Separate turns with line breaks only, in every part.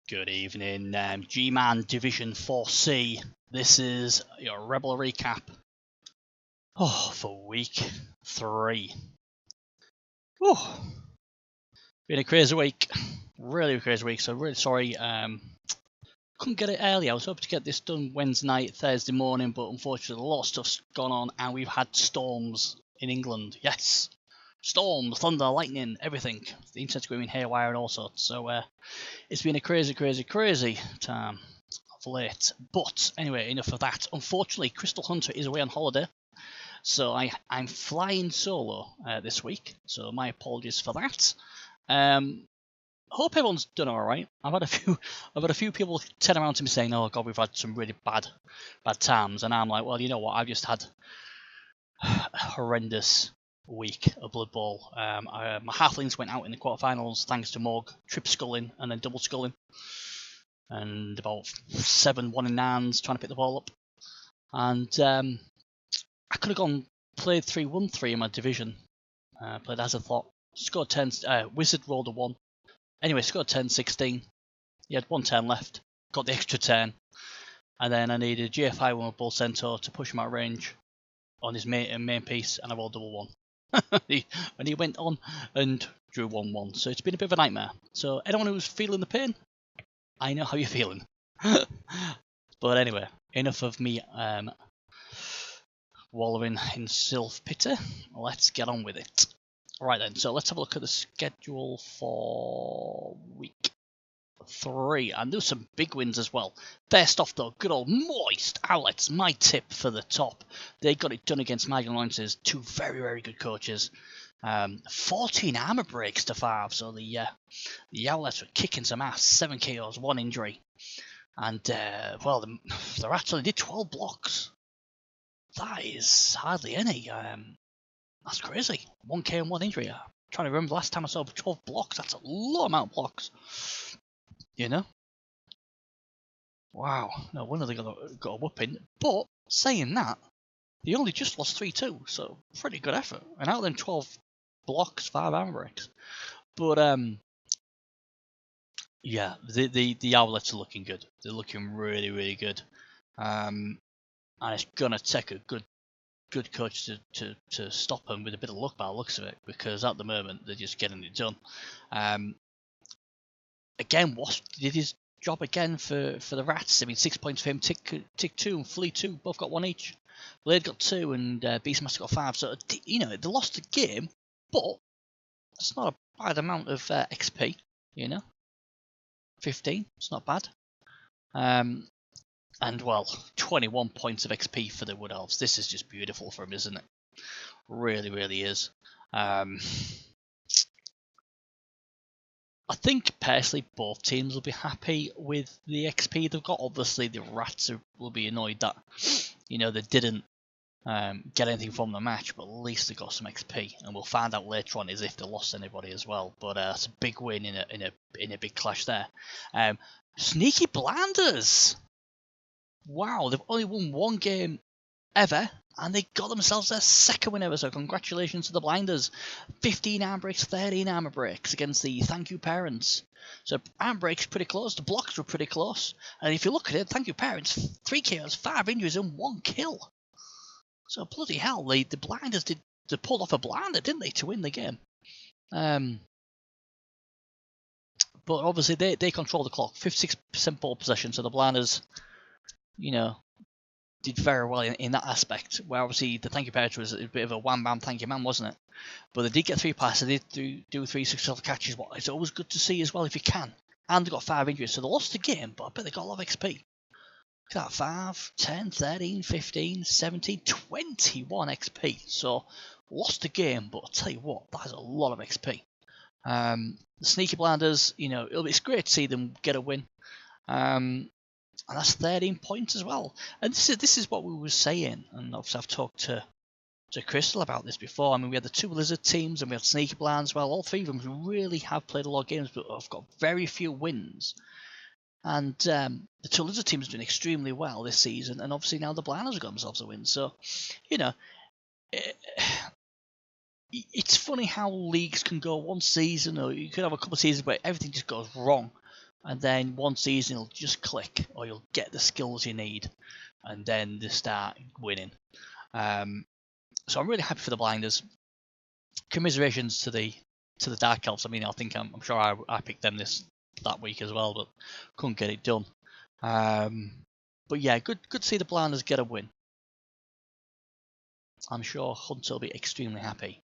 Good evening, Gman Division 4C. This is your ReBBL recap. For week 3. Been a crazy week, really crazy week. So really sorry, couldn't get it early. I was hoping to get this done Wednesday night, Thursday morning, but unfortunately a lot of stuff's gone on, and we've had storms in England. Yes. Storms, thunder, lightning, everything. The internet's going haywire and all sorts. So it's been a crazy time of late. But anyway, enough of that. Unfortunately, Crystal Hunter is away on holiday, so I'm flying solo this week. So my apologies for that. Hope everyone's done all right. I've had a few people turn around to me saying, "Oh God, we've had some really bad times," and I'm like, well, you know what? I've just had a horrendous week of Blood Bowl. My halflings went out in the quarterfinals thanks to Morg trip sculling and then double sculling, and about 7 1-9s trying to pick the ball up. And I could have played 3-1-3 in my division. Played as I thought. Scored 10. Wizard rolled a 1. Anyway, scored 10-16. He had 1 turn left. Got the extra turn, and then I needed GFI 1 with Bull Centaur to push him out range on his main piece, and I rolled double 1. and he went on and drew 1-1. So it's been a bit of a nightmare. So anyone who's feeling the pain, I know how you're feeling. But anyway, enough of me wallowing in self-pity. Let's get on with it. Right then, so let's have a look at the schedule for week 3, and there's some big wins as well. First off though, good old Moist Owlets, my tip for the top. They got it done against Michael Lawrence's, 2 very good coaches. 14 armor breaks to 5, so the Owlets were kicking some ass. 7 KOs, 1 injury, and well, the Rats only did 12 blocks. That is hardly any. That's crazy. 1 KO and 1 injury. I'm trying to remember the last time I saw 12 blocks. That's a low amount of blocks. You know? Wow. No wonder they got a whooping. But, saying that, they only just lost 3-2. So, pretty good effort. And out of them 12 blocks, 5 armor breaks. But, yeah, the Owlets are looking good. They're looking really good. And it's going to take a good coach to stop them with a bit of luck by the looks of it, because at the moment they're just getting it done. Again, Wasp did his job again for the Rats. I mean, 6 points for him. Tick 2 and Flea 2 both got 1 each. Blade got 2 and Beastmaster got 5. So you know, they lost the game, but it's not a bad amount of XP. You know, 15. It's not bad. And well, 21 points of XP for the Wood Elves. This is just beautiful for them, isn't it? Really is. I think personally both teams will be happy with the XP they've got. Obviously the Rats will be annoyed that, you know, they didn't get anything from the match, but at least they got some XP, and we'll find out later on is if they lost anybody as well. But it's a big win in a big clash there. Sneaky Blinders. Wow, they've only won 1 game ever, and they got themselves their 2nd win ever, so congratulations to the Blinders. 15 arm breaks, 13 armor breaks against the Thank You Parents. So arm breaks pretty close, the blocks were pretty close, and if you look at it, Thank You Parents, 3 KOs, 5 injuries and 1 kill. So bloody hell, the Blinders they pulled off a blinder, didn't they, to win the game. But obviously they control the clock, 56% ball possession, so the Blinders, you know, did very well in that aspect, where obviously the Thank You Parents was a bit of a wham-bam thank you man, wasn't it? But they did get 3 passes, they did do 3 successful catches. What it's always good to see as well if you can. And they got 5 injuries, so they lost the game, but I bet they got a lot of XP. Look at that, 5, 10, 13, 15, 17, 21 XP. So, lost the game, but I'll tell you what, that is a lot of XP. The Sneaky Blinders, you know, it's great to see them get a win. And that's 13 points as well. And this is what we were saying, and obviously I've talked to Crystal about this before. I mean, we had the 2 Lizard teams and we had Sneaky Blinds as well. All 3 of them who really have played a lot of games, but have got very few wins. And the 2 Lizard teams are doing extremely well this season, and obviously now the Blinders have got themselves a win. So, you know, it's funny how leagues can go one season, or you could have a couple of seasons where everything just goes wrong. and then one season it'll just click, or you'll get the skills you need, and then they start winning. So I'm really happy for the Blinders. Commiserations to the Dark Elves. I mean, I'm sure I picked them that week as well, but couldn't get it done. But yeah, good to see the Blinders get a win. I'm sure Hunter will be extremely happy.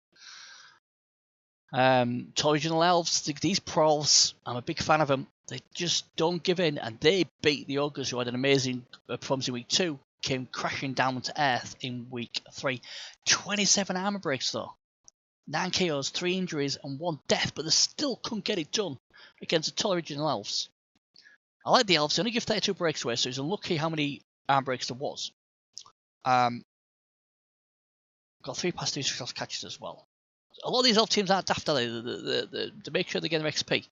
Original Elves, these pros, I'm a big fan of them. They just don't give in, and they beat the Ogres, who had an amazing performance in week 2, came crashing down to earth in week 3. 27 armor breaks though, 9 KOs, 3 injuries, and 1 death, but they still couldn't get it done against the Original Elves. I like the Elves. They only give 32 breaks away, so it's unlucky how many arm breaks there was. Got 3 past 2 success catches as well. A lot of these elf teams aren't daft, are they? To make sure they get their XP.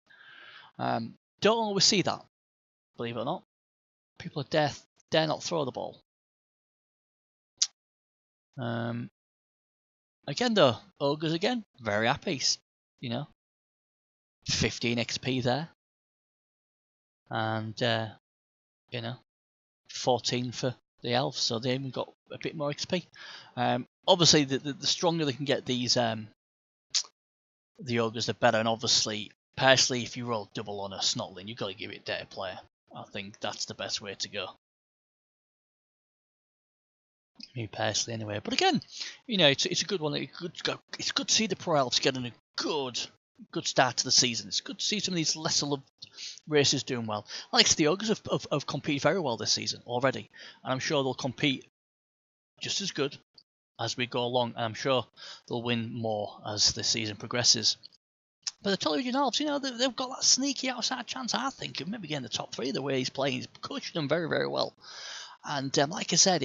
Don't always see that, believe it or not. People dare not throw the ball. Again though, Ogres again, very happy. 15 XP there. And 14 for the elves, so they even got a bit more XP. Obviously the stronger they can get these the Ogres, the better, and obviously, personally, if you roll double on a Snotling, you've got to give it Dare Player. I think that's the best way to go. Me personally, anyway. But again, it's a good one. It's good to see the Pro Elves getting a good start to the season. It's good to see some of these lesser loved races doing well. Like the Ogres have competed very well this season already, and I'm sure they'll compete just as good as we go along, and I'm sure they'll win more as the season progresses. But the Television Elves, they've got that sneaky outside chance, I think, of maybe getting the top 3 the way he's playing. He's coaching them very, very well. And like I said,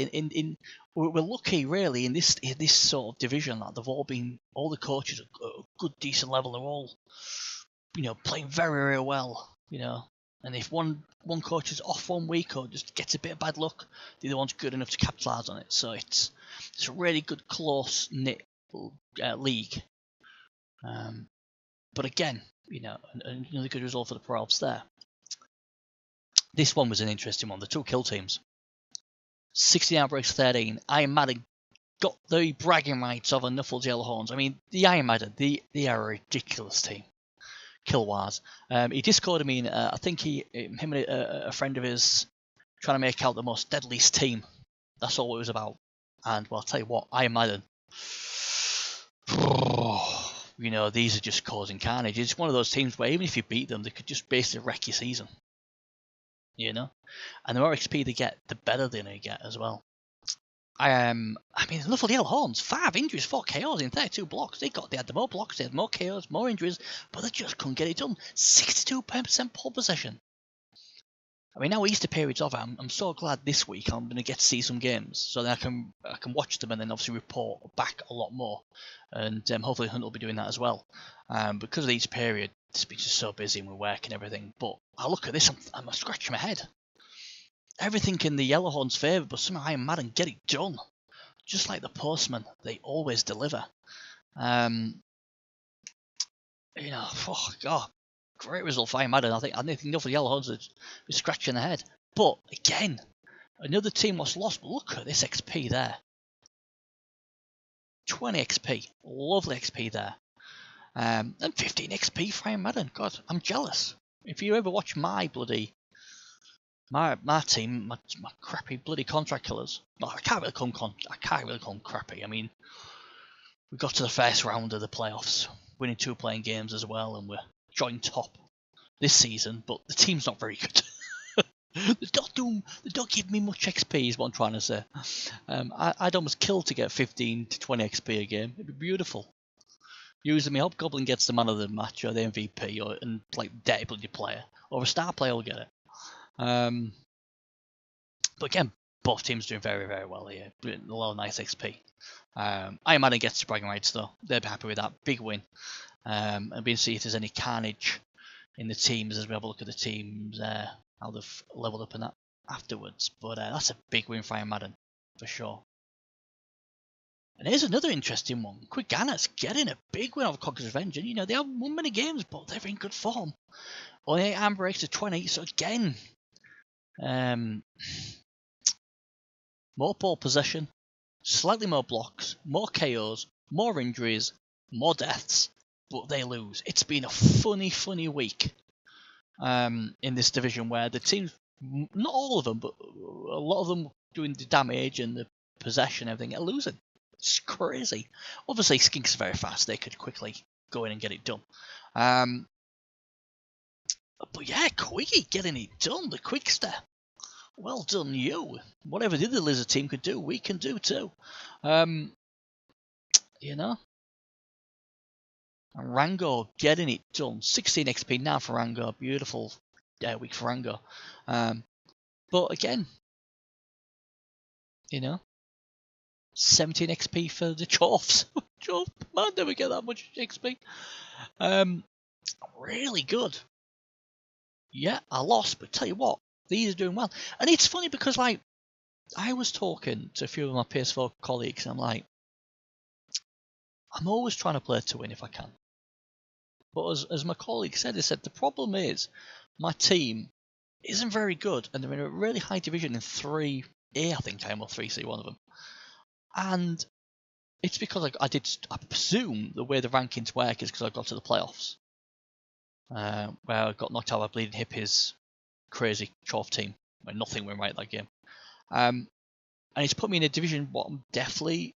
we're lucky really in this sort of division that all the coaches are at a good, decent level. They're all, playing very, very well, And if one coach is off one week or just gets a bit of bad luck, the other one's good enough to capitalise on it. So it's a really good, close-knit league. But again, another good result for the Pro Elves there. This one was an interesting one. The 2 kill teams. 16 outbreaks, 13. Iron Madden got the bragging rights of a Nuffles Yellowhorns. I mean, the Iron Madden, they are a ridiculous team. Kill-wise. He Discorded me, and I think him and a friend of his trying to make out the most deadliest team. That's all it was about. And, well, I'll tell you what, Iron Madden, these are just causing carnage. It's one of those teams where even if you beat them, they could just basically wreck your season. And the more XP they get, the better they're going to get as well. I mean, Nuffle Yellowhorns, 5 injuries, 4 KOs in 32 blocks. They had the more blocks, they had more KOs, more injuries, but they just couldn't get it done. 62% pole possession. I mean, now Easter period's over. I'm so glad this week I'm going to get to see some games, so that I can watch them and then obviously report back a lot more. And hopefully Hunt will be doing that as well. Because of the Easter period, it's been just so busy and we're working and everything. But I look at this, I'm scratching my head. Everything in the Yellowhorns' favour, but somehow Iron Madden get it done. Just like the Postman, they always deliver. Oh God, great result for Iron Madden. I think enough for the Yellowhorns would be scratching their head. But again, another team was lost. But look at this XP there. 20 XP, lovely XP there. And 15 XP for Iron Madden. God, I'm jealous. If you ever watch my bloody my team, my crappy bloody contract killers. Well, I can't really call them crappy. I mean, we got to the first round of the playoffs, winning 2 playing games as well, and we're joint top this season. But the team's not very good. They don't give me much XP, is what I'm trying to say. I'd almost kill to get 15 to 20 XP a game. It'd be beautiful. Usually, I hope Goblin gets the man of the match or the MVP and like dirty bloody player or a star player will get it. But again, both teams doing very, very well here. A lot of nice XP. Iron Madden gets the bragging rights though. They'll be happy with that. Big win. And we'll see if there's any carnage in the teams as we have a look at the teams, how they've leveled up and that afterwards. But that's a big win for Iron Madden, for sure. And here's another interesting one. Quick Gannet's getting a big win over Conqueror's Revenge. And they haven't won many games, but they're in good form. Only 8 arm breaks to 20, so again, more ball possession, slightly more blocks, more KOs, more injuries, more deaths, but they lose. It's been a funny week in this division where the teams, not all of them, but a lot of them doing the damage and the possession and everything, are losing. It's crazy. Obviously, Skinks are very fast. They could quickly go in and get it done. But yeah, Quiggy getting it done. The Quickster. Well done, you. Whatever the other Lizard team could do, we can do too. You know. And Rango getting it done. 16 XP now for Rango. Beautiful week for Rango. But again, you know, 17 XP for the Chorfs. Chorf, man, never get that much XP. Really good. Yeah, I lost, but tell you what, these are doing well. And it's funny because, like, I was talking to a few of my PS4 colleagues, and I'm like, I'm always trying to play to win if I can. But as my colleague said, the problem is my team isn't very good, and they're in a really high division in 3A, I think I am, or 3C, one of them. And it's because I presume the way the rankings work is because I got to the playoffs. Where I got knocked out by Bleeding Hippies, crazy Chorf team, where nothing went right that game. And it's put me in a division what I'm definitely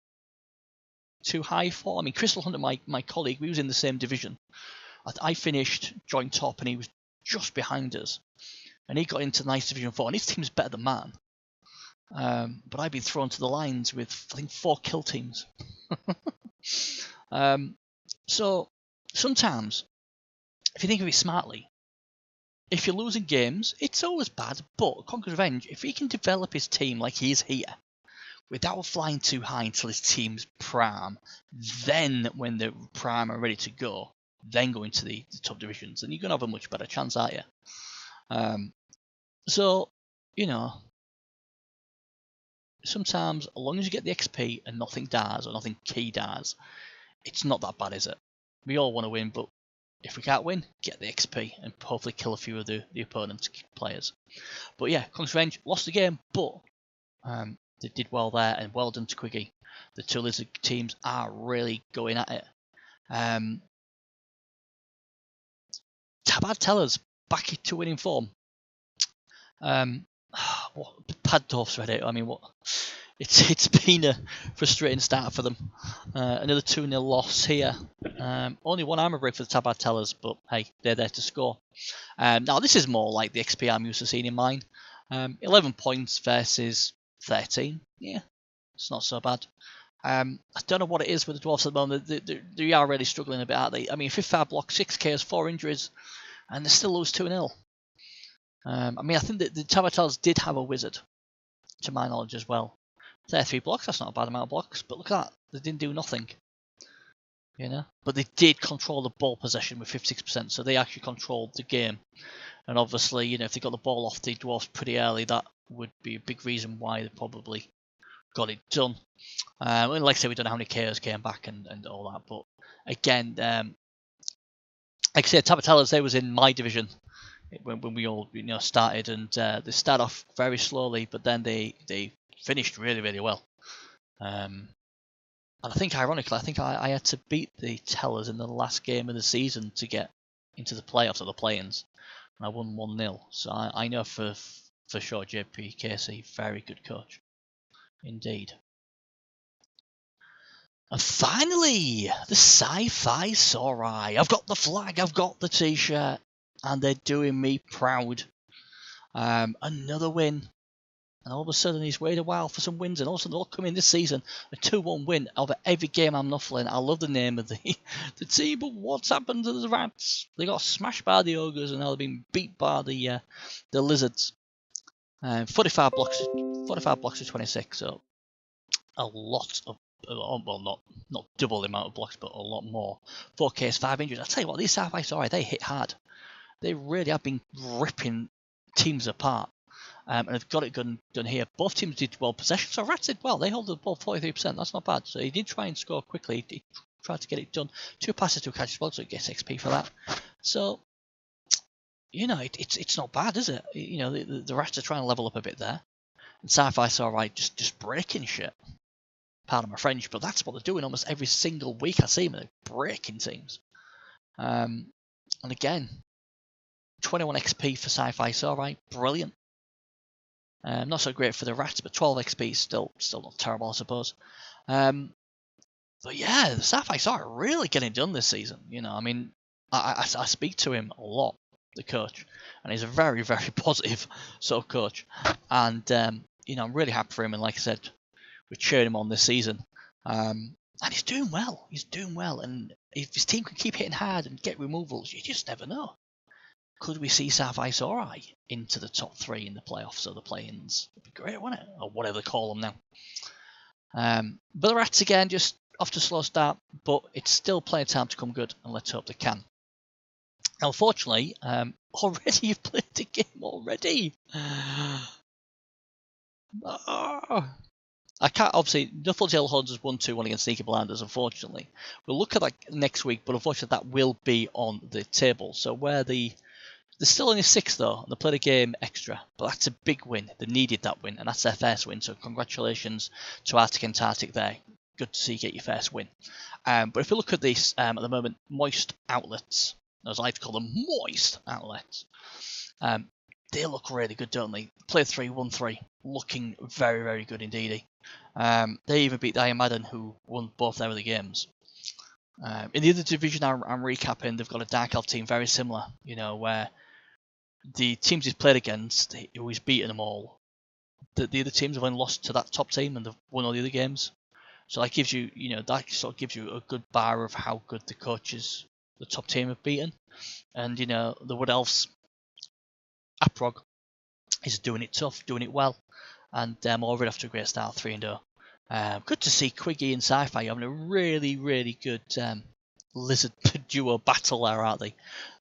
too high for. I mean, Crystal Hunter, my colleague, we was in the same division. I finished joint top and he was just behind us. And he got into nice Division 4, and his team's better than mine. But I've been thrown to the lines with, I think, 4 kill teams. So, sometimes, if you think of it smartly, if you're losing games, it's always bad, but Conquer's Revenge, if he can develop his team like he is here, without flying too high until his team's prime, then when the prime are ready to go, then go into the top divisions, and you're going to have a much better chance, aren't you? So, you know, sometimes, as long as you get the XP and nothing dies, or nothing key dies, it's not that bad, is it? We all want to win, but if we can't win, get the XP and hopefully kill a few of the opponent's players. But yeah, Conquer's Revenge lost the game, but they did well there, and well done to Quiggy. The 2 Lizard teams are really going at it. Tabard Tellers back into winning form. Paddorf's read it. I mean, what? It's been a frustrating start for them. Another 2-0 loss here. Only 1 armor break for the Tabard Tellers, but hey, they're there to score. Now this is more like the XP I'm used to seeing in mine. 11 points versus 13. Yeah, it's not so bad. I don't know what it is with the Dwarfs at the moment. They are really struggling a bit, aren't they? I mean, 5 block, 6 KOs, 4 injuries, and they still lose 2-0. I mean, I think that the Tabard Tellers did have a wizard, to my knowledge as well. 3 blocks, that's not a bad amount of blocks, but look at that, they didn't do nothing. You know? But they did control the ball possession with 56%, so they actually controlled the game. And obviously, you know, if they got the ball off the Dwarfs pretty early, that would be a big reason why they probably got it done. And like I said, we don't know how many KOs came back and all that, but again, like I said, Tabard Tellers, they was in my division when we all, you know, started, and they start off very slowly, but then they finished really well. And I think, ironically, I had to beat the Tellers in the last game of the season to get into the playoffs or the play-ins, and I won 1-0. So I know for sure JP Casey, very good coach, indeed. And finally, the Sci-Fi Sarai. I've got the flag, I've got the t-shirt, and they're doing me proud. Another win. And all of a sudden he's waited a while for some wins, and all of a sudden they'll come in this season. A 2-1 win over every game I'm nuffling. I love the name of the team, but what's happened to the Rats? They got smashed by the Ogres, and now they've been beat by the Lizards. 45 blocks to 26, so a lot of, well, not double the amount of blocks, but a lot more. 4 Ks, 5 injuries. I tell you what, these Sci-Fi Sarai, they hit hard. They really have been ripping teams apart. And they've got it done here. Both teams did well possession, so Rats did well. They hold the ball 43%. That's not bad. So he did try and score quickly. He tried to get it done. 2 passes to a catch as well, so he gets XP for that. So, you know, it's not bad, is it? You know, the rats are trying to level up a bit there. And Sci-Fi's alright, just breaking shit. Pardon my French, but that's what they're doing almost every single week I see them. They're breaking teams. And again, 21 XP for Sci-Fi's alright, brilliant. Not so great for the rats, but 12 XP still not terrible, I suppose. But yeah, the Sci-Fi's are really getting done this season. You know, I mean, I speak to him a lot, the coach, and he's a very, very positive sort of coach. And you know, I'm really happy for him. And like I said, we're cheering him on this season. And he's doing well. He's doing well. And if his team can keep hitting hard and get removals, you just never know. Could we see Sci-Fi Sorai into the top 3 in the playoffs or the play-ins? It'd be great, wouldn't it? Or whatever they call them now. But the Rats again, just off to a slow start, but it's still plenty of time to come good, and let's hope they can. Now, unfortunately, already you've played the game already. I can't, obviously, Nuffled Yellow Horns has 1-2-1 against Sneaky Blinders, unfortunately. We'll look at that next week, but unfortunately that will be on the table. So where they're still only 6th though, and they played a game extra, but that's a big win. They needed that win, and that's their first win, so congratulations to Arctic and Tartic there. Good to see you get your first win. But if we look at this, at the moment, moist outlets, as I like to call them, moist outlets, they look really good, don't they? Played 3, won 3, looking very, very good indeed. They even beat the Iron Madden, who won both their other games. In the other division I'm recapping, they've got a Dark Elf team very similar, you know, where the teams he's played against, who he's beaten them all, the other teams have only lost to that top team and they've won all the other games. So that gives you, you know, that sort of gives you a good bar of how good the coaches, the top team have beaten. And, you know, the Wood Elves, Aprog, is doing it tough, doing it well. And already off to a great start, 3-0. Good to see Quiggy and Sci-Fi having a really, really good lizard duo battle there, aren't they?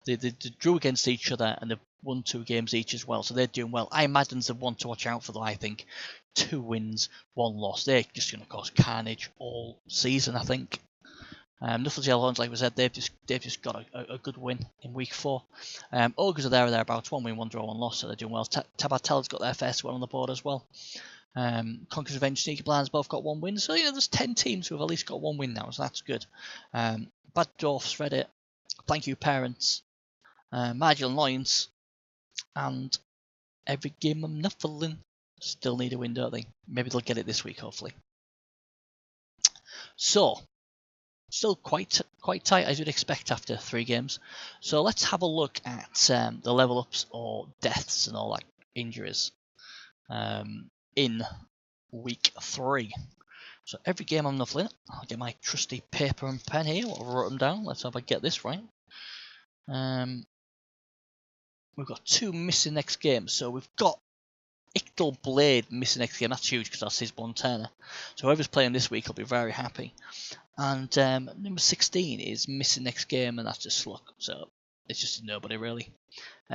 They drew against each other and they've won 2 games each as well, so they're doing well. Iron Madden's the one to watch out for, though, I think. 2 wins, 1 loss. They're just going to cause carnage all season, I think. Nuffles Yellow Horns, like we said, they've just got a good win in week 4. Ogres are there or thereabouts, 1 win, 1 draw, 1 loss, so they're doing well. Tabartel's got their first one on the board as well. Conqueror's Revenge, Sneaky Blinds both got 1 win, so you know there's 10 teams who have at least got 1 win now, so that's good. Bad Dwarfs, Reddit, Thank You Parents, Marginal Annoyance, and Every Game I'm Nuffling still need a win, don't they? Maybe they'll get it this week, hopefully. So, still quite tight as you'd expect after 3 games. So let's have a look at the level ups or deaths and all that injuries in week 3. So every game I'm Nuffling, I'll get my trusty paper and pen here. I'll write them down. Let's hope I get this right. We've got 2 missing next games. So we've got Ictal Blade missing next game. That's huge because that's his 1 turner. So whoever's playing this week will be very happy. And number 16 is missing next game, and that's just luck. So it's just a nobody really.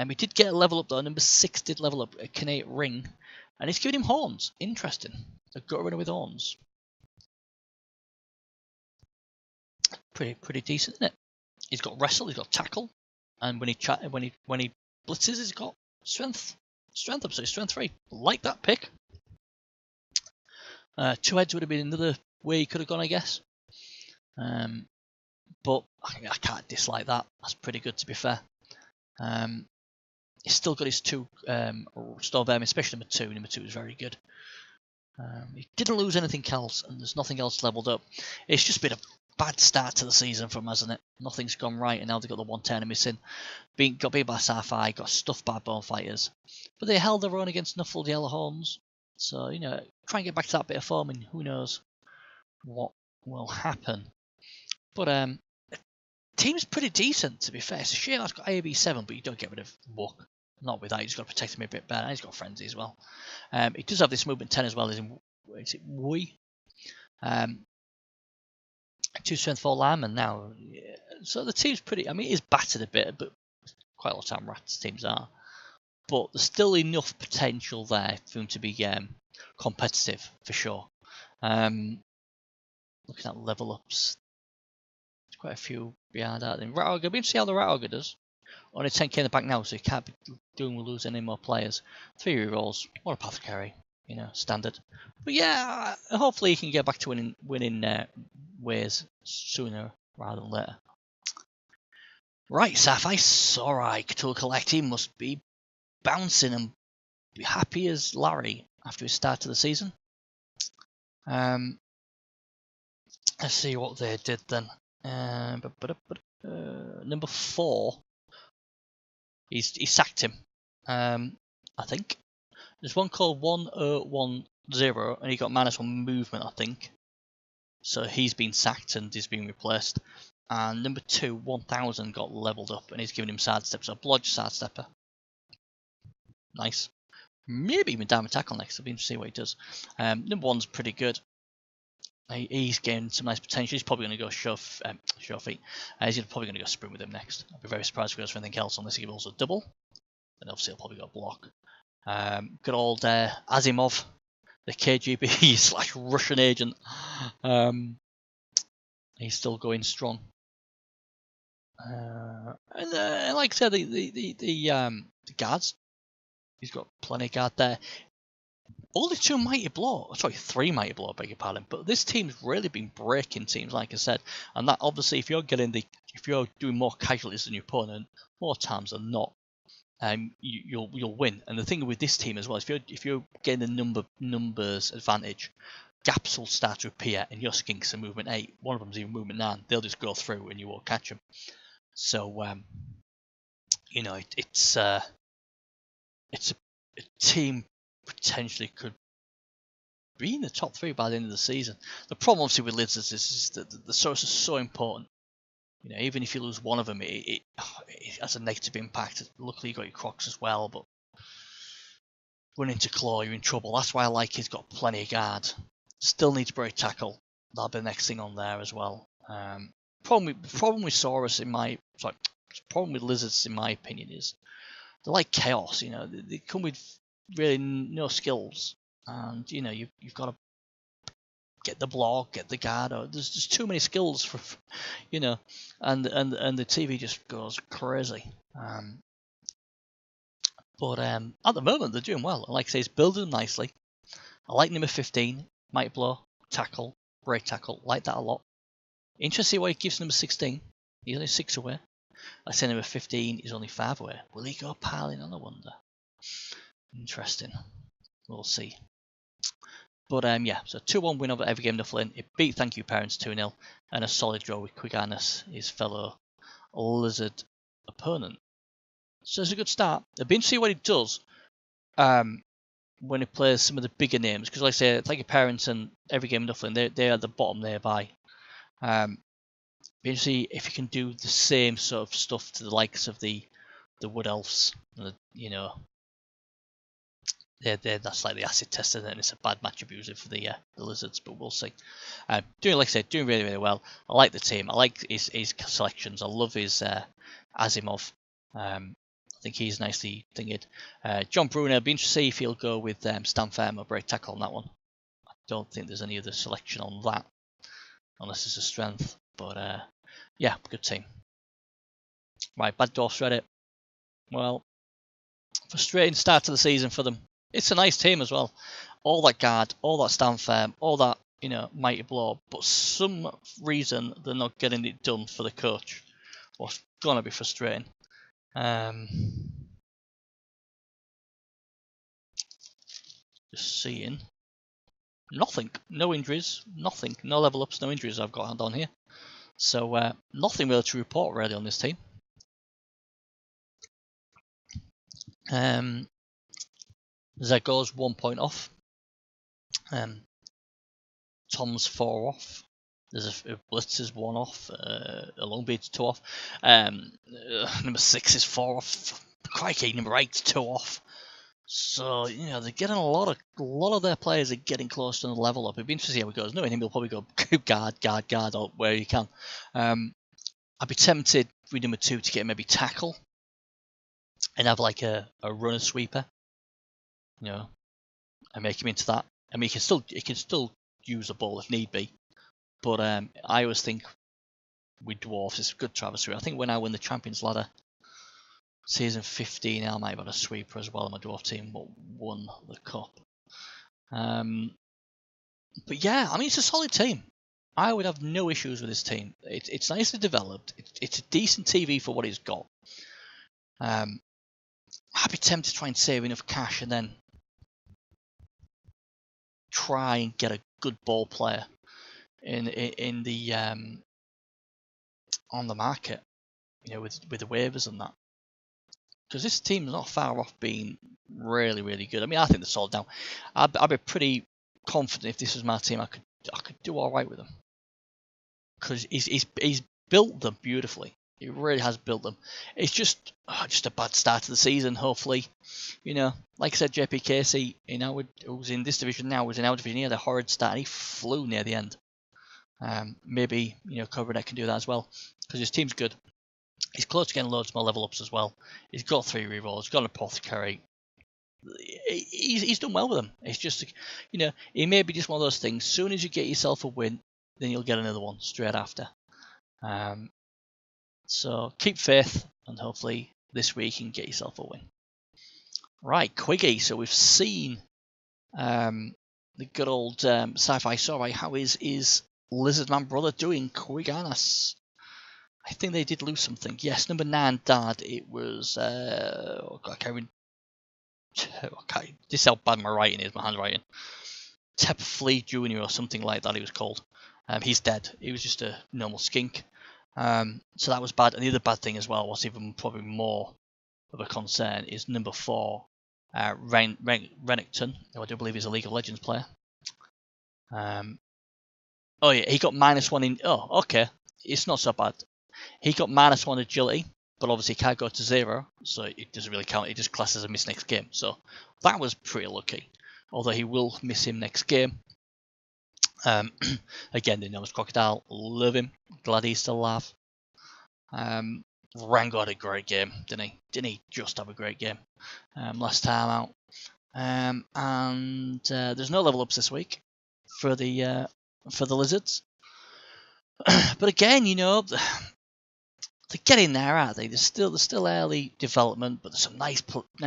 We did get a level up though. Number 6 did level up a Canate Ring, and it's giving him horns. Interesting. A gut runner with horns. Pretty decent, isn't it? He's got wrestle, he's got tackle, and when he blitzes, he's got strength up, so he's strength 3. Like that pick. 2 heads would have been another way he could have gone, I guess. But I can't dislike that. That's pretty good, to be fair. He's still got his 2 Storm Vermin, especially number 2. Number 2 is very good. He didn't lose anything else, and there's nothing else leveled up. It's just been a bad start to the season from, hasn't it? Nothing's gone right, and now they've got the 1 turner missing. Got beat by Sci-Fi, got stuffed by Bone Fighters. But they held their own against Nuffled Yellow Horns. So, you know, try and get back to that bit of form, and who knows what will happen. But team's pretty decent, to be fair. It's a shame that's got AOB 7, but you don't get rid of Muck. Not with that, you just got to protect him a bit better. And he's got Frenzy as well. He does have this movement 10 as well. Is it Wui? 2 strength 4 linemen now. Yeah. So the team's pretty. I mean, it is battered a bit, but quite a lot of time Rats teams are. But there's still enough potential there for them to be competitive for sure. Looking at level ups, there's quite a few behind that. Rat Ogre, we can see how the Rat Ogre does. Only 10k in the bank now, so you can't be doing with losing any more players. 3 rerolls, one apothecary, you know, standard. But yeah, hopefully you can get back to winning ways sooner rather than later. Right, Sapphire, alright, Cthulhu Collective must be bouncing and be happy as Larry after his start to the season. Let's see what they did then. Number 4, he sacked him. I think there's one called 1010, and he got -1 movement, I think. So he's been sacked and he's been replaced. And number 2, 1000, got leveled up, and he's giving him sidestep. So blodge sidestepper. Nice. Maybe even damage tackle next. I'll be interested to see what he does. Number 1's pretty good. He's gained some nice potential. He's probably going to go show feet. He's probably going to go sprint with him next. I'd be very surprised if he goes for anything else unless he rolls a double. And obviously he'll probably go block. Good old Asimov, the KGB / Russian agent. He's still going strong. And like I said, the guards. He's got plenty of guard there. Only 2 mighty blow, sorry, 3 mighty blow, beg your pardon. But this team's really been breaking teams, like I said, and that obviously, if you're doing more casualties than your opponent, more times than not, you'll win. And the thing with this team as well, if you're getting the numbers advantage, gaps will start to appear, and your skinks are movement 8. One of them's even movement 9. They'll just go through, and you won't catch them. So you know, it's a team potentially could be in the top 3 by the end of the season. The problem obviously with Lizards is that the source is so important. You know, even if you lose one of them, it has a negative impact. Luckily you got your Crocs as well, but run into Claw, you're in trouble. That's why I like he's got plenty of guard. Still needs break tackle. That'll be the next thing on there as well. Problem with Saurus problem with Lizards in my opinion is they're like chaos. You know, they come with really no skills, and you know you've got to get the block, get the guard. There's just too many skills for, you know, and the TV just goes crazy. But at the moment they're doing well. Like I say, it's building them nicely. I like number 15, might blow, tackle, break tackle. Like that a lot. Interesting to see what he gives number 16. He's only 6 away. I say number 15 is only 5 away. Will he go piling on, I wonder? Interesting. We'll see. But yeah, so 2-1 win over Every Game Nuffling. It beat Thank You Parents 2-0, and a solid draw with Quick Arness, his fellow Lizard opponent. So it's a good start. It'll be interesting to see what he does when he plays some of the bigger names, because like I say, Thank You Parents and Every Game Nuffling, they're at the bottom nearby. Be interesting if you can do the same sort of stuff to the likes of the Wood Elves, you know. That's like the acid tester, and it's a bad match abuser for the Lizards, but we'll see. Like I said, doing really, really well. I like the team. I like his selections. I love his Asimov. I think he's nicely thinged. John Bruno, I'd be interested to see if he'll go with stand firm or break tackle on that one. I don't think there's any other selection on that, unless it's a strength. But yeah, good team. Right, Bad Dwarfs Reddit. Well, frustrating start to the season for them. It's a nice team as well. All that guard, all that stand firm, all that, you know, mighty blow. But some reason they're not getting it done for the coach. What's gonna be frustrating. Just seeing. Nothing. No injuries. Nothing. No level ups. No injuries I've got on here. So nothing really to report really on this team. Zago's 1 point off. Tom's 4 off. There's a Blitz's 1 off. A Longbeard's 2 off. Number 6 is 4 off. Crikey, number 8's 2 off. So you know they're getting a lot of their players are getting close to the level up. It'd be interesting to see how it goes. Knowing him, he'll probably go guard or where he can. I'd be tempted with number 2 to get maybe tackle and have like a runner sweeper, you know, and make him into that. I mean, he can still use a ball if need be, but I always think with dwarfs it's a good traversary. I think when I win the Champions Ladder, Season 15, I might have had a sweeper as well in my dwarf team, but won the cup. But yeah, I mean, it's a solid team. I would have no issues with this team. It's nicely developed. It's a decent TV for what it's got. I'd be tempted to try and save enough cash and then try and get a good ball player in the on the market, you know, with the waivers and that. Because this team's not far off being really, really good. I mean, I think they're solid now. I'd be pretty confident if this was my team, I could do all right with them. Because he's built them beautifully. He really has built them. It's just a bad start to the season. Hopefully, you know, like I said, JP Casey, you know, who's in this division now, was in our division. He had a horrid start. And he flew near the end. Maybe, you know, Coverdale can do that as well because his team's good. He's close to getting loads more level ups as well. He's got 3 rerolls. He's got an apothecary. He's done well with them. It's just, you know, it may be just one of those things. Soon as you get yourself a win, then you'll get another one straight after. So keep faith, and hopefully this week you can get yourself a win. Right, Quiggy. So we've seen the good old Sci-Fi Sarai. How is Lizardman brother doing? Quiganas. I think they did lose something. Yes, number 9 Dad. It was I can't this is how bad my writing is, my handwriting. Tep Flea Jr. or something like that he was called. He's dead. He was just a normal skink. So that was bad. And the other bad thing as well, what's even probably more of a concern, is number 4, Renekton, who I do believe is a League of Legends player. Oh yeah, he got -1 in... Oh, okay. It's not so bad. He got -1 agility, but obviously he can't go to 0, so it doesn't really count. It just classes as a miss next game. So that was pretty lucky. Although he will miss him next game. Again, the enormous crocodile, love him. Glad he's still alive. Rango had a great game, didn't he? Didn't he just have a great game last time out? And there's no level ups this week for the lizards. But again, you know, they're getting there, aren't they? There's still early development, but there's some nice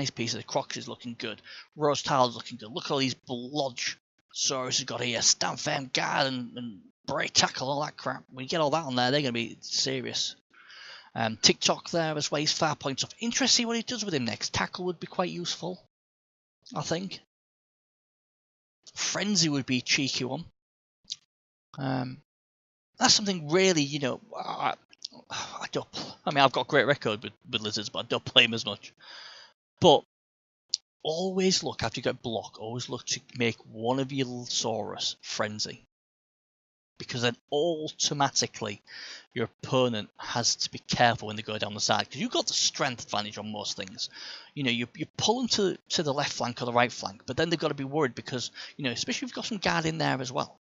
pieces. The Crocs is looking good. Rose Tile's looking good. Look at all these Blodge Saurus has got here. Stand firm guard and break tackle, all that crap. When you get all that on there, they're going to be serious. TikTok there as well. He's far points off. Interesting to see what he does with him next. Tackle would be quite useful, I think. Frenzy would be a cheeky one. That's something really, you know, I mean, I've got a great record with lizards, but I don't play them as much. But always look, after you get block, always look to make one of your Saurus frenzy. Because then automatically your opponent has to be careful when they go down the side. Because you've got the strength advantage on most things. You know, you pull them to the left flank or the right flank, but then they've got to be worried because, you know, especially if you've got some guard in there as well.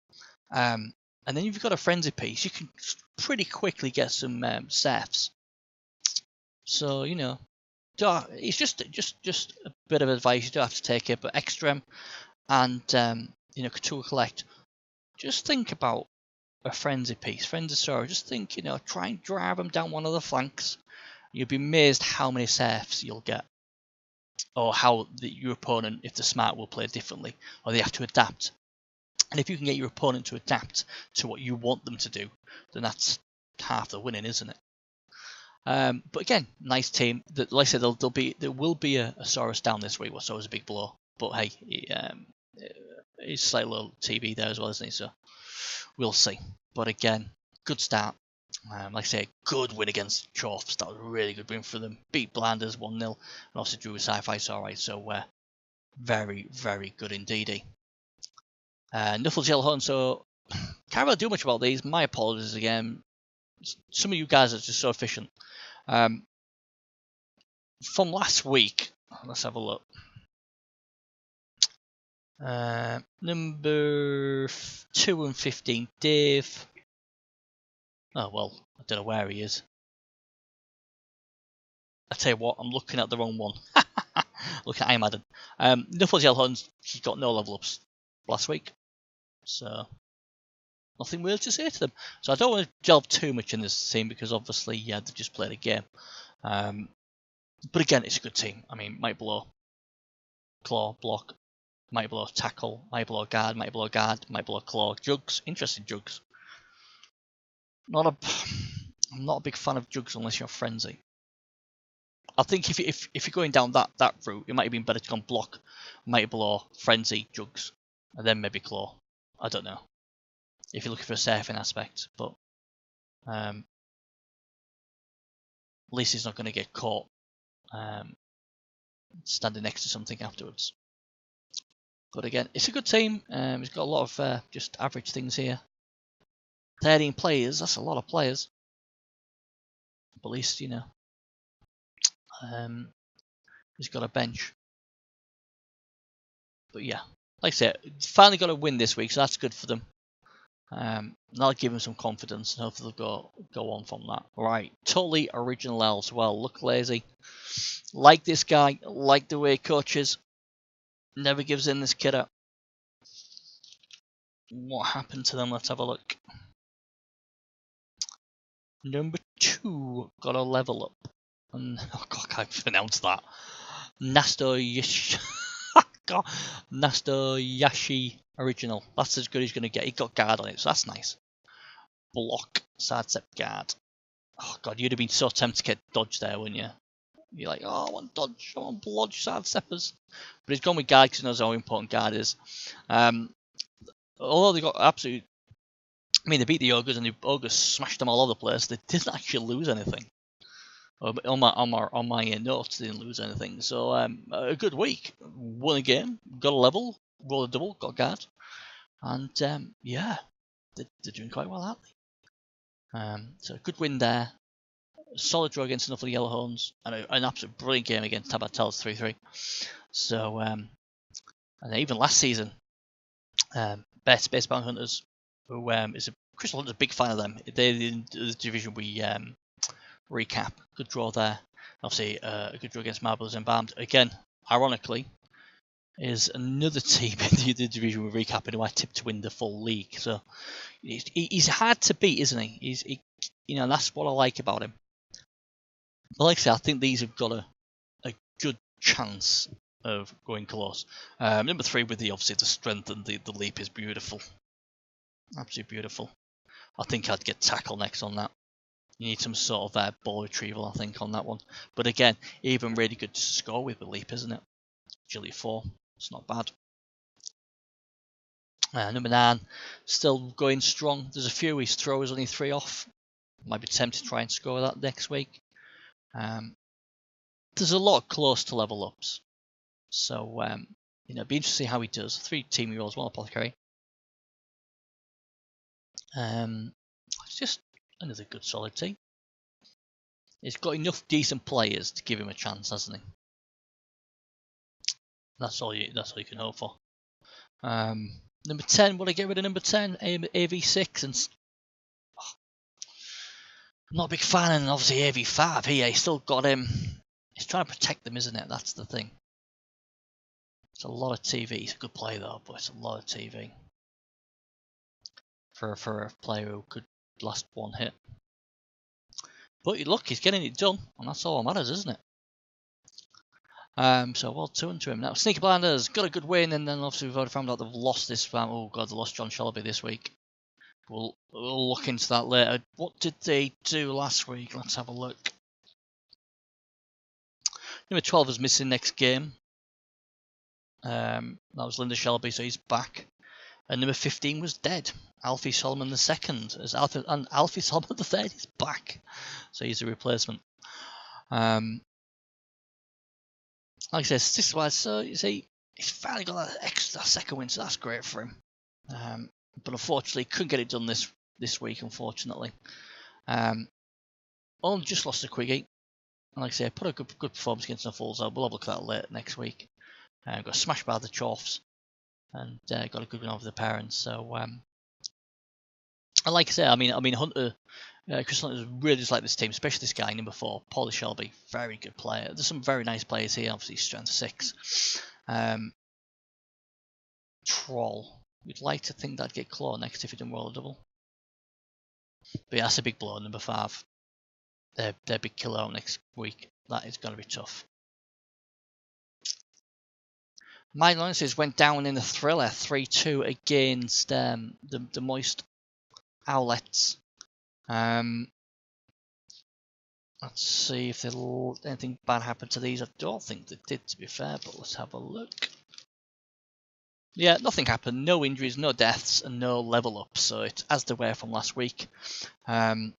And then if you've got a frenzy piece, you can pretty quickly get some safes. So, you know, it's just a bit of advice. You don't have to take it, but Extreme and you know, Couture Collect, just think about a frenzy piece, frenzy Saurus. Just think, you know, try and drive them down one of the flanks. You'll be amazed how many safes you'll get, or how your opponent, if they're smart, will play differently, or they have to adapt. And if you can get your opponent to adapt to what you want them to do, then that's half the winning, isn't it? But again, nice team. Like I said, there will be a Saurus down this week, so it was a big blow. But hey, he's slightly low TV there as well, isn't he? So we'll see. But again, good start. Like I say, good win against Chorfs. That was a really good win for them. Beat Blanders 1-0, and also drew with Sci-Fi Sarai. So very, very good indeed. Nuffle Gel Hunt. So can't really do much about these. My apologies again. Some of you guys are just so efficient. From last week, let's have a look. Number 2 and 15, Dave. Oh well, I don't know where he is. I tell you what, I'm looking at the wrong one. Look at Imadden. Nuffle Gel Hunt, he got no level ups last week, so nothing really to say to them. So I don't want to delve too much in this team because obviously, yeah, they've just played a game. But again, it's a good team. I mean, might blow, claw, block, might blow, tackle, might blow, guard, might blow, guard, might blow, claw, jugs. Interesting jugs. I'm not a big fan of jugs unless you're frenzy. I think if you're going down that route, it might have been better to go block, might blow, frenzy, jugs, and then maybe claw. I don't know. If you're looking for a surfing aspect, but at least he's not going to get caught standing next to something afterwards. But again, it's a good team. He's got a lot of just average things here. 13 players, that's a lot of players. But at least, you know, he's got a bench. But yeah, like I said, finally got a win this week, so that's good for them. That'll give them some confidence, and hopefully they'll go on from that. Right, totally original elves. Well, look lazy. Like this guy, like the way he coaches. Never gives in this kid up. What happened to them? Let's have a look. Number 2 got a level up. And, oh god, I can't pronounce that. Nastoyashi original. That's as good as he's going to get. He got guard on it, so that's nice. Block, sidestep, guard. Oh god, you'd have been so tempted to get dodge there, wouldn't you? You're like, oh, I want dodge, I want blodge, sidesteppers. But he's gone with guard because he knows how important guard is. Although they got absolute, I mean, they beat the ogres and the ogres smashed them all over the place. They didn't actually lose anything. On my notes, they didn't lose anything. So a good week. Won a game, got a level, rolled a double, got a guard, and yeah, they're doing quite well, aren't they? So a good win there. Solid draw against enough of the Yellowhorns, and an absolute brilliant game against Tabatels 3-3. So and even last season, Space Bound Hunters, who is a Crystal Hunter's a big fan of them. They're in the division we recap. Good draw there. Obviously, a good draw against Marbles and Embalmed. Again, ironically, is another team in the division we recap, and who I tipped to win the full league. So he's hard to beat, isn't he? You know, that's what I like about him. But like I say, I think these have got a good chance of going close. Number 3 with obviously the strength and the leap is beautiful. Absolutely beautiful. I think I'd get tackle next on that. You need some sort of ball retrieval, I think, on that one. But again, even really good to score with the leap, isn't it? Agility 4, it's not bad. Number 9, still going strong. There's a few his throws only 3 off. Might be tempted to try and score that next week. There's a lot close to level ups. So, you know, be interesting to see how he does. 3 team rolls, 1 apothecary. It's just another good solid team. He's got enough decent players to give him a chance, hasn't he? That's all you can hope for. Number 10, will I get rid of number 10? AV6 and I'm not a big fan, and obviously AV5 here, he's still got him. He's trying to protect them, isn't it? That's the thing. It's a lot of TV. He's a good player though, but it's a lot of TV for a player who could last 1 hit. But look, he's getting it done, and that's all that matters, isn't it? So well done to him. Now, Sneaky Blinders got a good win, and then obviously we've already found out they've lost this. Oh god, they lost John Shelby this week. We'll look into that later. What did they do last week? Let's have a look. Number 12 is missing next game. That was Linda Shelby, so he's back. And number 15 was dead. Alfie Solomon II. And Alfie Solomon III is back. So he's a replacement. Like I said, this wise, so you see, he's finally got that extra second win, so that's great for him. But unfortunately, couldn't get it done this week, unfortunately. Only just lost to Quiggy. And like I say, put a good performance against the Falls out. We'll have a look at that later next week. Got smashed by the Chorfs. And got a good win over the parents. So, and like I say, I mean, Hunter, Crystal Hunters really just like this team, especially this guy, number 4, Paulie Shelby, very good player. There's some very nice players here, obviously strength 6. Troll, we'd like to think that'd get Claw next if he didn't roll a double. But yeah, that's a big blow, number 5. their big killer out next week. That is going to be tough. My Lancers went down in a thriller 3-2 against the Moist Owlets. Let's see if anything bad happened to these. I don't think they did, to be fair, but let's have a look. Yeah, nothing happened. No injuries, no deaths, and no level ups. So it's as they were from last week. Number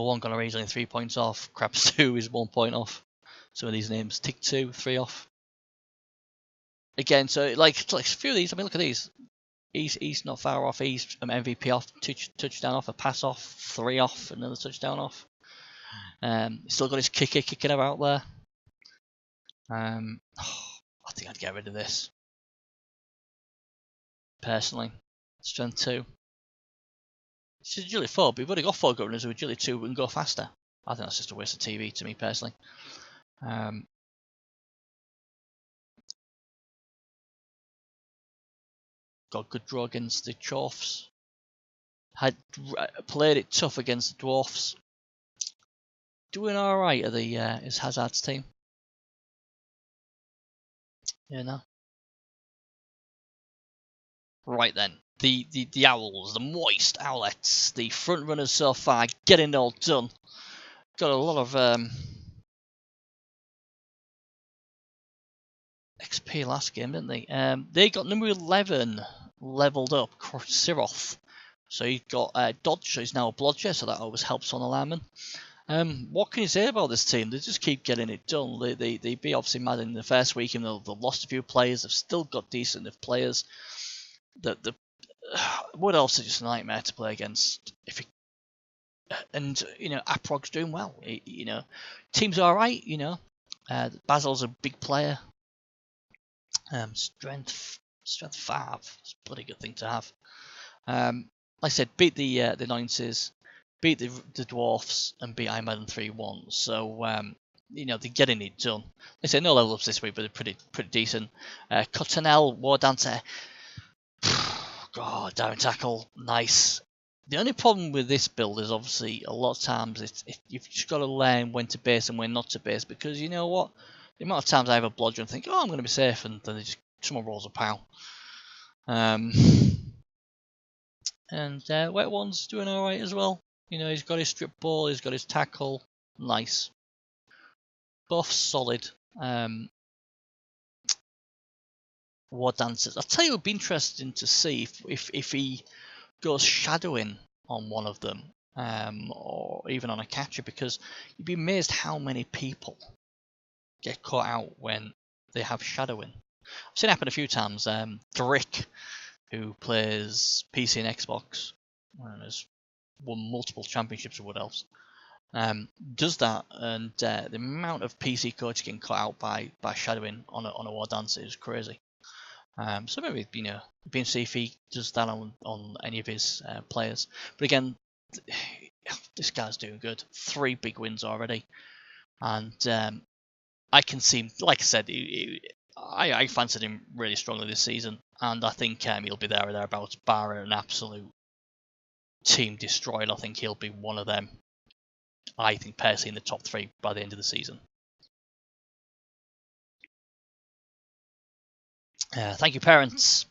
1 got originally 3 points off. Crabs 2 is 1 point off. Some of these names. Tick 2, 3 off. Again, so like a few of these. I mean, look at these. He's not far off. He's MVP off, touchdown off, a pass off, 3 off, another touchdown off. Still got his kicker kicking about there. I think I'd get rid of this. Personally. Strength 2. It's agility 4, but we've already got 4 governors with agility 2, we can go faster. I think that's just a waste of TV to me personally. Got good draw against the Chorfs. Had played it tough against the Dwarfs. Doing alright at the is Hazard's team. Yeah, no. Right then, the Owls, the Moist Owlets, the front runners so far, getting it all done. Got a lot of XP last game, didn't they? They got number 11 leveled up, Siroth. So he got Dodge, so he's now a Blodger, so that always helps on the lineman. What can you say about this team? They just keep getting it done. They be obviously mad in the first week, even though they've lost a few players. They've still got decent enough players. The Wood Elves are just a nightmare to play against. And you know, Aprog's doing well. You know, team's all right. You know, Basil's a big player. Strength 5. It's a bloody good thing to have. Like I said, beat the Annoyances, beat the Dwarfs, and beat Iron Maiden 3-1. So you know, they're getting it done. They say no level ups this week, but they're pretty decent. Cottonelle, War Dancer. God, down tackle, nice. The only problem with this build is obviously a lot of times you've just got to learn when to base and when not to base, because you know what? The amount of times I have a blodger and think, oh, I'm going to be safe, and then someone rolls a pow. And Wet One's doing alright as well. You know, he's got his strip ball, he's got his tackle, nice. Both solid. War Dancers. I'll tell you, it would be interesting to see if he goes shadowing on one of them, or even on a catcher, because you'd be amazed how many people get caught out when they have shadowing. I've seen it happen a few times. Drick, who plays PC and Xbox, and has won multiple championships with Wood Elves, does that, and the amount of PC coaches getting caught out by shadowing on a War Dancer is crazy. So maybe, you know, being see if he does that on any of his players. But again, this guy's doing good. 3 big wins already, and I can see, like I said, I fancied him really strongly this season, and I think he'll be there or thereabouts, bar an absolute team destroyed. I think he'll be one of them. I think personally in the top 3 by the end of the season. Thank you, parents.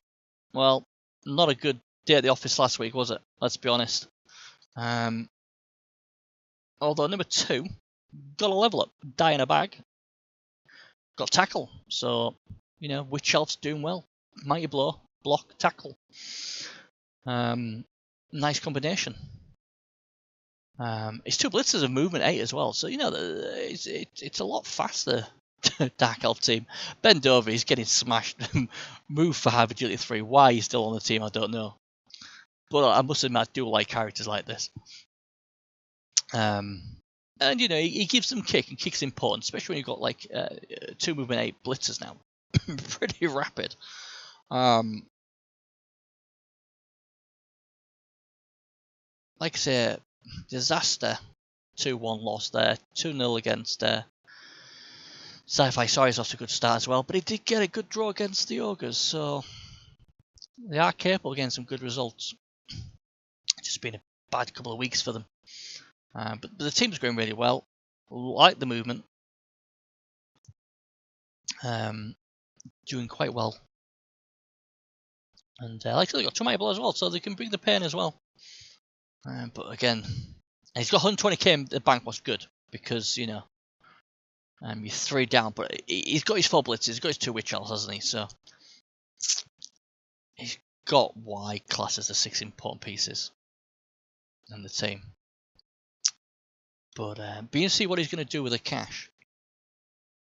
Well, not a good day at the office last week, was it? Let's be honest. Although number 2 got a level up, die in a bag, got tackle. So, you know, Witch Elf's doing well. Mighty Blow, block, tackle. Nice combination. His 2 blitzers of movement 8 as well. So, you know, it's a lot faster. Dark Elf team. Bend over, he's getting smashed. Move for high agility 3. Why he's still on the team, I don't know. But I must admit, I do like characters like this. And you know, he gives them kick, and kick's important, especially when you've got like 2 movement 8 blitzers now. Pretty rapid. Like I say, disaster. 2-1 loss there. 2-0 against Sci-Fi. Sorry, he's off to a good start as well, but he did get a good draw against the Ogres, so they are capable of getting some good results. It's just been a bad couple of weeks for them. But the team's going really well. Like the movement. Doing quite well. And like I said, they've got Tomato as well, so they can bring the pain as well. But again, he's got 120k in the bank, was good, because, you know, you're 3 down, but he's got his 4 blitzes, he's got his 2 witch elves, hasn't he? So he's got why class as the 6 important pieces in the team. But be and see what he's going to do with the cash.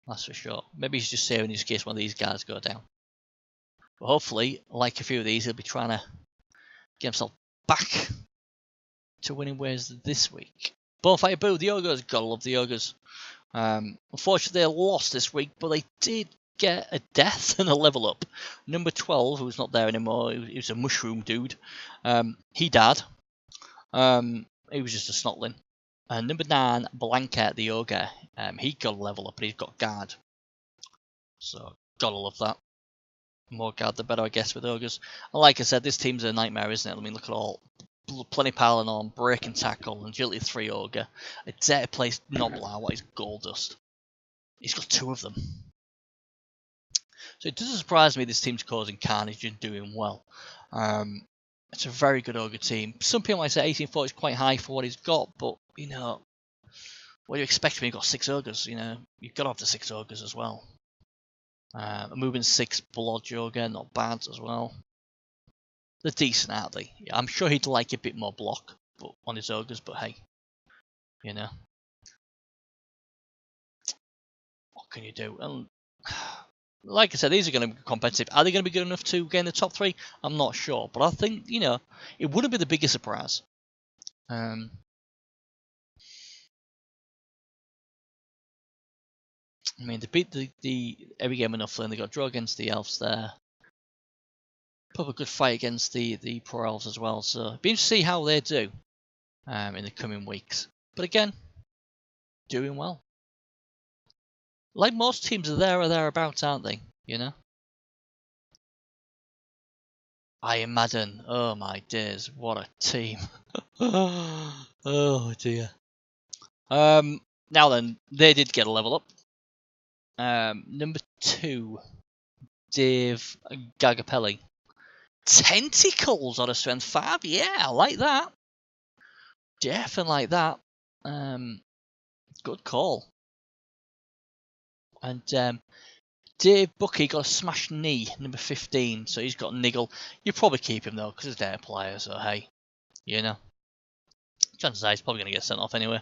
That's for sure. Maybe he's just saving his case when these guys go down. But hopefully, like a few of these, he'll be trying to get himself back to winning ways this week. Bonfire Boo, the Ogres. Gotta love the Ogres. Unfortunately, they lost this week, but they did get a death and a level up. Number 12, who's not there anymore, he was a mushroom dude. He died. He was just a snotling. Number 9, Blanca, the Ogre. He got a level up, and he's got guard. So, gotta love that. The more guard, the better, I guess, with Ogres. And like I said, this team's a nightmare, isn't it? I mean, look at all. Plenty piling on, break and tackle, agility 3 Ogre. A dare place Noblar, what is Gold Dust? He's got 2 of them. So it doesn't surprise me this team's causing carnage and doing well. It's a very good Ogre team. Some people might say 1840 is quite high for what he's got, but, you know, what do you expect when you've got 6 Ogres? You know, you've got to have the 6 Ogres as well. A moving 6 Blood Ogre, not bad as well. They're decent, aren't they? Yeah, I'm sure he'd like a bit more block but on his Ogres, but hey, you know. What can you do? And like I said, these are going to be competitive. Are they going to be good enough to gain the top 3? I'm not sure, but I think, you know, it wouldn't be the biggest surprise. I mean, they beat the every game enough, and they got draw against the elves there. Probably a good fight against the pro elves as well, so be interesting to see how they do in the coming weeks. But again, doing well. Like most teams are there or thereabouts, aren't they? You know? Iron Madden, oh my days, what a team. Oh dear. Now then, they did get a level up. Number 2, Dave Gagapelli. Tentacles on a strength 5, yeah, I like that. Definitely like that. Good call. And Dave Bucky got a smashed knee, number 15, so he's got niggle. You probably keep him though, because he's their player, so hey, you know. Chances are he's probably going to get sent off anyway,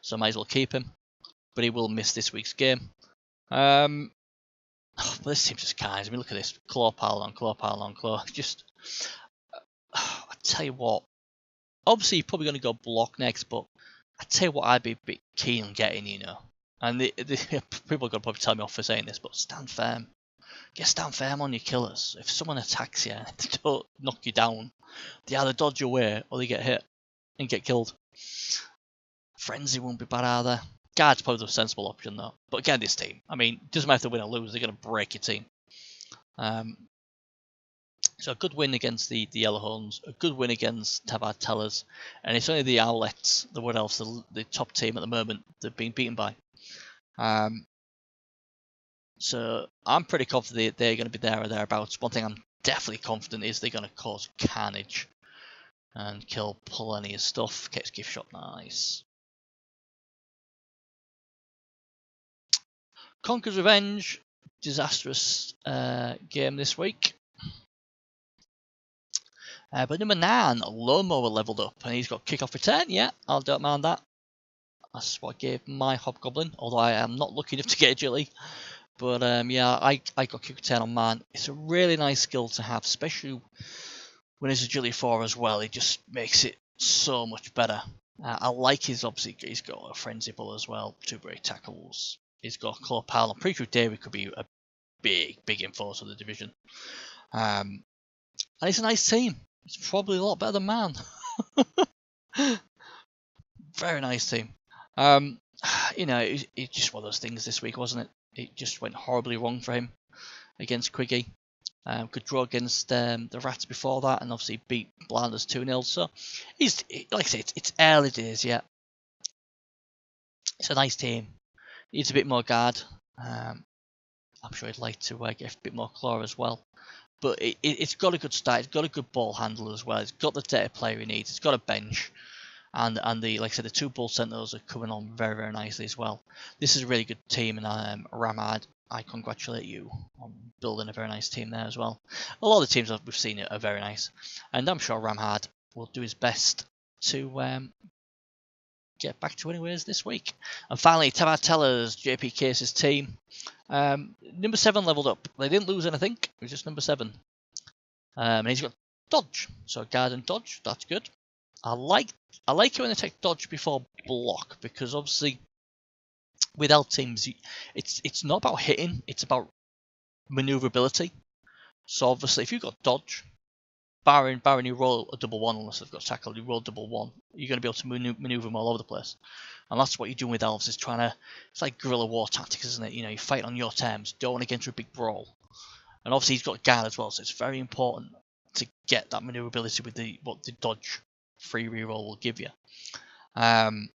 so might as well keep him. But he will miss this week's game. But this team's just kind. I mean, look at this. Claw pile on claw pile on claw. Just, I tell you what. Obviously, you're probably going to go block next, but I tell you what, I'd be a bit keen on getting, you know. And the people are going to probably tell me off for saying this, but stand firm. Get stand firm on your killers. If someone attacks you and they don't knock you down, they either dodge away or they get hit and get killed. Frenzy won't be bad either. Guard's probably the sensible option though. But again, this team, I mean, it doesn't matter if they win or lose, they're going to break your team. So a good win against the Yellowhorns, a good win against Tabard Tellers, and it's only the Owlets, the Wood Elves, the top team at the moment, they've been beaten by. So I'm pretty confident they're going to be there or thereabouts. One thing I'm definitely confident is they're going to cause carnage and kill plenty of stuff. Gets gift shop, nice. Conquer's Revenge, disastrous game this week. But number 9, Lawnmower leveled up, and he's got kick-off return. Yeah, I don't mind that. That's what I gave my Hobgoblin, although I am not lucky enough to get agility. But yeah, I got kick return on mine. It's a really nice skill to have, especially when it's agility 4 as well. It just makes it so much better. I like his, obviously, he's got a Frenzy Bull as well, 2 break tackles. He's got a Claw Pile. I'm pretty sure David could be a big enforcer of the division. And it's a nice team. It's probably a lot better than man. Very nice team. You know, it's just one of those things this week, wasn't it? It just went horribly wrong for him against Quiggy. Could draw against the Rats before that, and obviously beat Blanders 2-0. So he's, like I say, it's early days yet.
It's a nice team. Needs a bit more guard. I'm sure he'd like to get a bit more claw as well. But it's got a good start. It's got a good ball handler as well. It's got the data player he needs. It's got a bench. And the like I said, the two ball sentinels are coming on very, very nicely as well. This is a really good team, and Ramad, I congratulate you on building a very nice team there as well. A lot of the teams we've seen are very nice, and I'm sure Ramad will do his best to get back to anyways this week. And finally, Tabat Teller's JP Case's team. Number 7 leveled up. They didn't lose anything. It was just number 7. And he's got dodge, so guard and dodge. That's good. I like it when they take dodge before block, because obviously with elf teams, it's not about hitting, it's about maneuverability. So obviously if you've got dodge, barring you roll a double one, unless they've got tackle, you roll double one, you're going to be able to maneuver them all over the place. And that's what you're doing with elves, is trying to, it's like guerrilla war tactics, isn't it? You know, you fight on your terms, don't want to get into a big brawl. And obviously he's got guard as well, so it's very important to get that maneuverability with what the dodge free reroll will give you. Like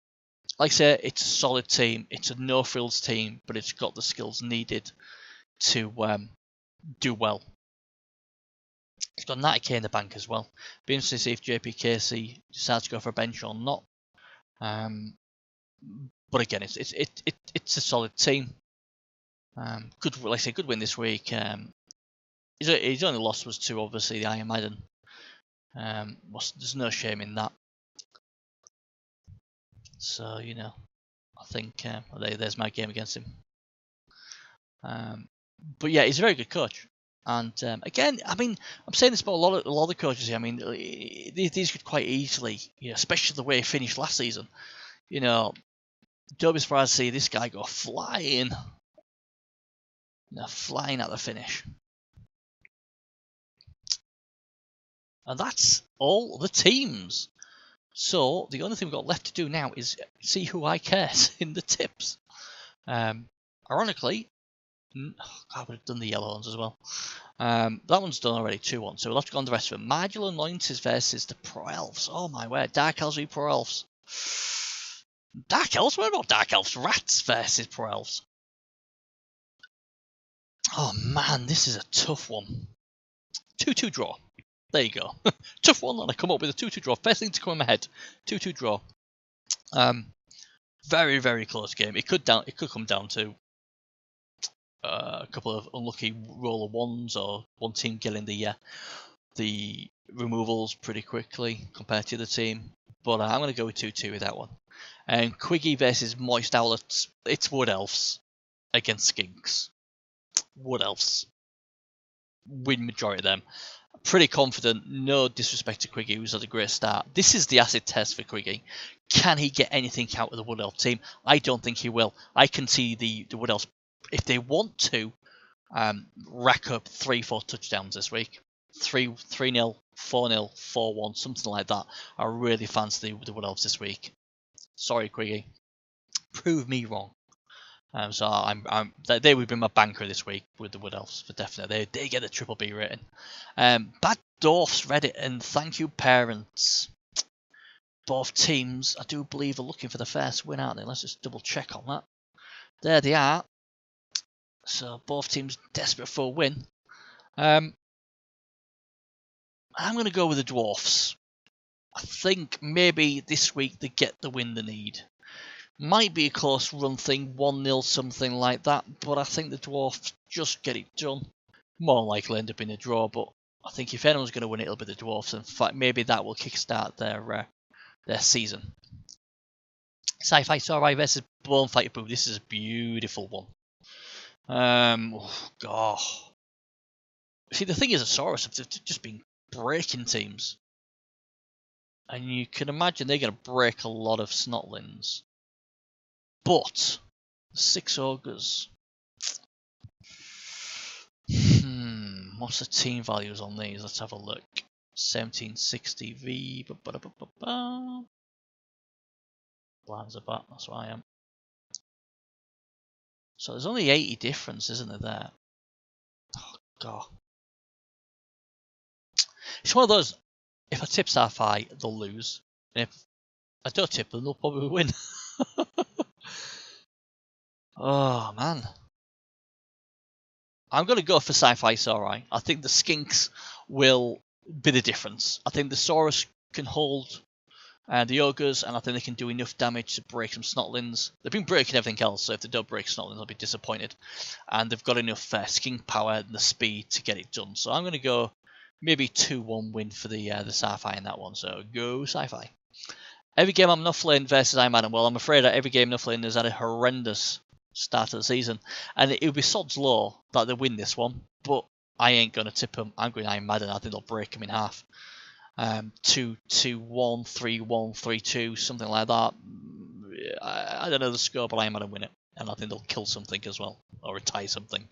I say, it's a solid team. It's a no frills team, but it's got the skills needed to do well. It's got 90k in the bank as well. Be interesting to see if JP Casey decides to go for a bench or not. But again, it's a solid team. Good, like I say, good win this week. His only loss was to obviously the Iron Maiden. There's no shame in that. So, you know, I think there's my game against him. But yeah, he's a very good coach. And again, I mean, I'm saying this about a lot of the coaches here. I mean, these could quite easily, you know, especially the way he finished last season. You know, don't be surprised to see this guy go flying. You know, flying at the finish. And that's all the teams. So the only thing we've got left to do now is see who I cares in the tips. Ironically, I would have done the yellow ones as well. That one's done already, 2-1. So we'll have to go on the rest of them. Marginal Anointers versus the Pro Elves. Oh my word, Dark Elves v Pro Elves. Dark Elves? What about Dark Elves? Rats versus Pro Elves. Oh man, this is a tough one. 2-2 draw. There you go. Tough one, and I come up with a 2-2 draw. First thing to come in my head. 2-2 draw. Very, very close game. It could come down to a couple of unlucky roller ones, or one team getting the removals pretty quickly compared to the team. But I'm going to go with 2-2 with that one. And Quiggy versus Moist Owlets. It's Wood Elves against Skinks. Wood Elves win majority of them. Pretty confident, no disrespect to Quiggy, who's had a great start. This is the acid test for Quiggy. Can he get anything out of the Wood Elf team? I don't think he will. I can see the Wood Elves, if they want to, rack up 3-4 touchdowns this week. 3-0, 4-0, 4-1, something like that. I really fancy the Wood Elves this week. Sorry, Quiggy. Prove me wrong. So they would be my banker this week with the Wood Elves for definite. They get a triple B rating. Bad Dwarfs Reddit, and thank you parents. Both teams, I do believe, are looking for the first win, aren't they? Let's just double check on that. There they are. So both teams desperate for a win. I'm going to go with the Dwarfs. I think maybe this week they get the win they need. Might be a close run thing, 1-0, something like that, but I think the Dwarfs just get it done. More likely end up in a draw, but I think if anyone's going to win it, it'll be the Dwarfs. In fact, maybe that will kickstart their season. Sci-Fi Sarai versus Bone Fighter Boo. This is a beautiful one. Oh, God. See, the thing is, Saurus have just been breaking teams. And you can imagine they're going to break a lot of Snotlings. But 6 Ogres. What's the team values on these? Let's have a look. 1760 V. Blinds about. That's what I am. So there's only 80 difference, isn't there? Oh God. It's one of those. If I tip Sci-Fi, they'll lose. And if I don't tip them, they'll probably win. Oh man, I'm gonna go for sci-fi Samurai. I think the skinks will be the difference. I think the Saurus can hold the ogres, and I think they can do enough damage to break some snotlings. They've been breaking everything else, so if they don't break snotlings, I'll be disappointed. And they've got enough skink power and the speed to get it done. So I'm going to go maybe 2-1 win for the sci-fi in that one. So go sci-fi. Every game I'm Nufflin versus Iman, well, I'm afraid that every game Nufflin has had a horrendous start of the season, and it would be sod's law that they win this one. But I ain't going to tip them. I'm going Iron Madden. I think they'll break them in half. 2-1, 3-1, 3-2, something like that. I don't know the score, but I am going to win it, and I think they'll kill something as well, or retire something.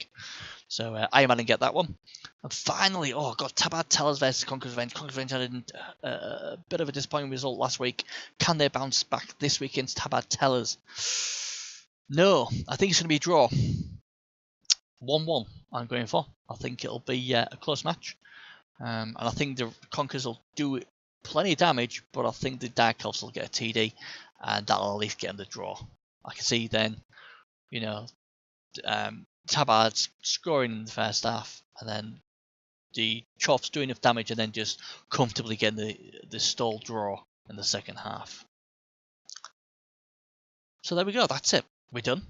So I am going to get that one. And finally, oh god, Tabard Tellers versus Conqueror's Revenge. Conqueror's Revenge had a bit of a disappointing result last week. Can they bounce back this week against Tabard Tellers? No, I think it's going to be a draw. 1-1 I'm going for. I think it'll be a close match. And I think the Conquerors will do plenty of damage, but I think the Dark Elves will get a TD, and that'll at least get them the draw. I can see then, Tabard's scoring in the first half, and then the Choffs doing enough damage, and then just comfortably getting the stall draw in the second half. So there we go, that's it. We're done.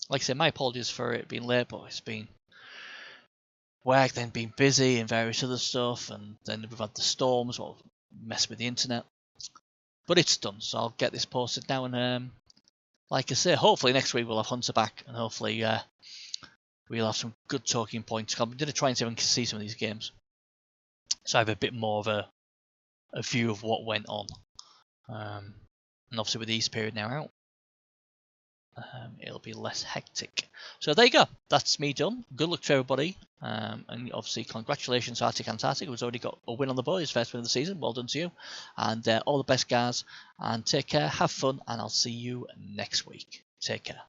Like I said, my apologies for it being late, but it's been work, then being busy and various other stuff, and then we've had the storms, well, mess with the internet. But it's done, so I'll get this posted now, and like I say, hopefully next week we'll have Hunter back, and hopefully we'll have some good talking points. I'm going to try and see if I can see some of these games, so I have a bit more of a view of what went on. And obviously with the East period now out, it'll be less hectic. So there you go, that's me done. Good luck to everybody, and obviously congratulations to Arctic Antarctic, who's already got a win on the board, his first win of the season. Well done to you, and all the best, guys, and take care, have fun, and I'll see you next week. Take care.